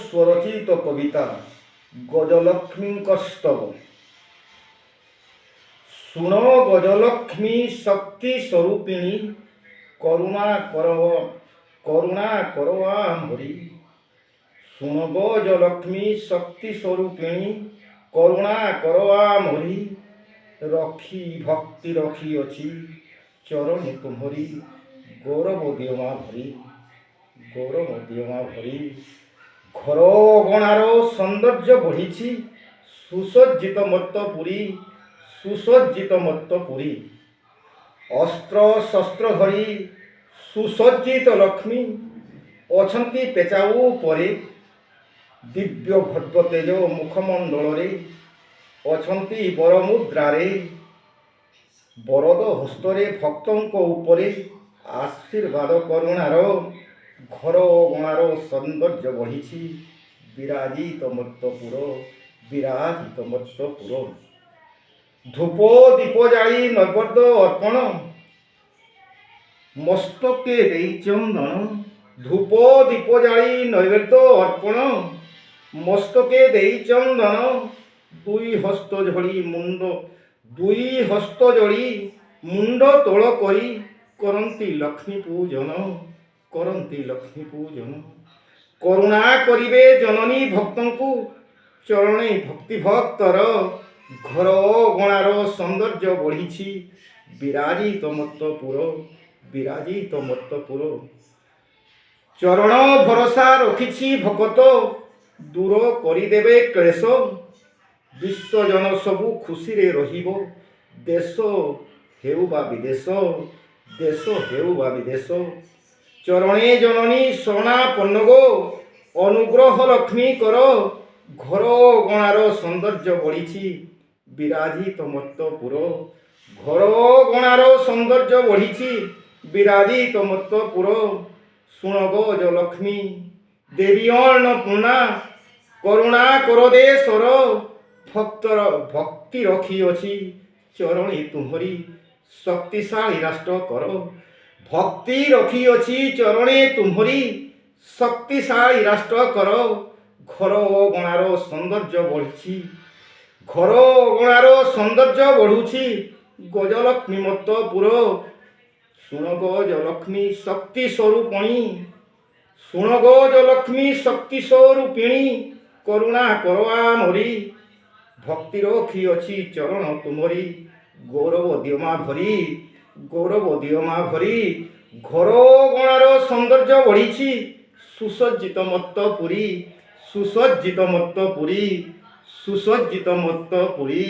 स्वरचित कविता गजलक्ष्मी स्तव। सुन गजलक्ष्मी शक्ति स्वरूपिणी करुणा करवा हरि। सुन गजलक्ष्मी शक्ति स्वरूपिणी करुणा करवा हरि। रखी भक्ति रखी अछि चरण तुम्हरी गौरव दियमा भरी। गौरव दियमा भरी घर अगणार सौंदर्य बढ़ी सुसज्जित मत्तपुरी। सुसज्जित मत्तपुरी अस्त्र शस्त्र धरी सुसज्जित लक्ष्मी अछंती पेचाऊ परे। दिव्य भव्य तेज मुखमंडल अछंती बरमुद्रारे। बरद हस्तरे भक्तों उपरे आशीर्वाद करुणार। घर अगणार सौंदर्य बढ़ी विराजित मत्तपुर। विराजित मत्तपुर धूप दीप जाली नैवेद्य अर्पण मस्तके देई चंदन। धूप दीप जाली नैवेद्य अर्पण मस्तके देई चंदन। दुई हस्त जोड़ी मुंड तोल करी करंती लक्ष्मी पूजन। करंती लक्ष्मी पूजन करुणा करिवे जननी भक्तों को चरणे भक्ति भक्तर। घर अगणार सौंदर्य बढ़ी विराजित मत्तपुर। विराजित मत्तपुर चरण भरोसा रखिछि भकत दूर करिदेवे क्लेश। विश्वजन सबु खुशी रे रहिबो देश हेउ बा विदेश। देश हेउ बा विदेश चरणे जननी शरणापन्न गो अनुग्रह लक्ष्मी कर। घर अगणार सौंदर्य बढ़ी विराजित मत्तपुर। घर अगणार सौंदर्य बढ़ी विराजित मत्तपुर। सुन गजलक्ष्मी देवी अन्नपूर्णा करुणा कर दे स्वर। भक्ति रखी अछि चरणी तुम्हरी शक्तिशाली राष्ट्र कर। भक्ति रखी अछि चरणे तुम्हरी शक्तिशाली राष्ट्र कर। घर अगणार सौंदर्य बढ़ी घर अगणार सौंदर्य बढ़ुछि गजलक्ष्मी मत्तपुर। सुन गजलक्ष्मी शक्ति स्वरूपिणी। सुन गजलक्ष्मी शक्ति स्वरूपिणी करुणा करवा मरी। भक्ति रखी अछि चरण तुमरी गौरव दियमा भरी। गौरव दियमा भरी घर अगणार सौंदर्य बढ़ी सुसज्जित मत्तपुरी। सुसज्जित मत्तपुरी सुसज्जित मत्तपुरी।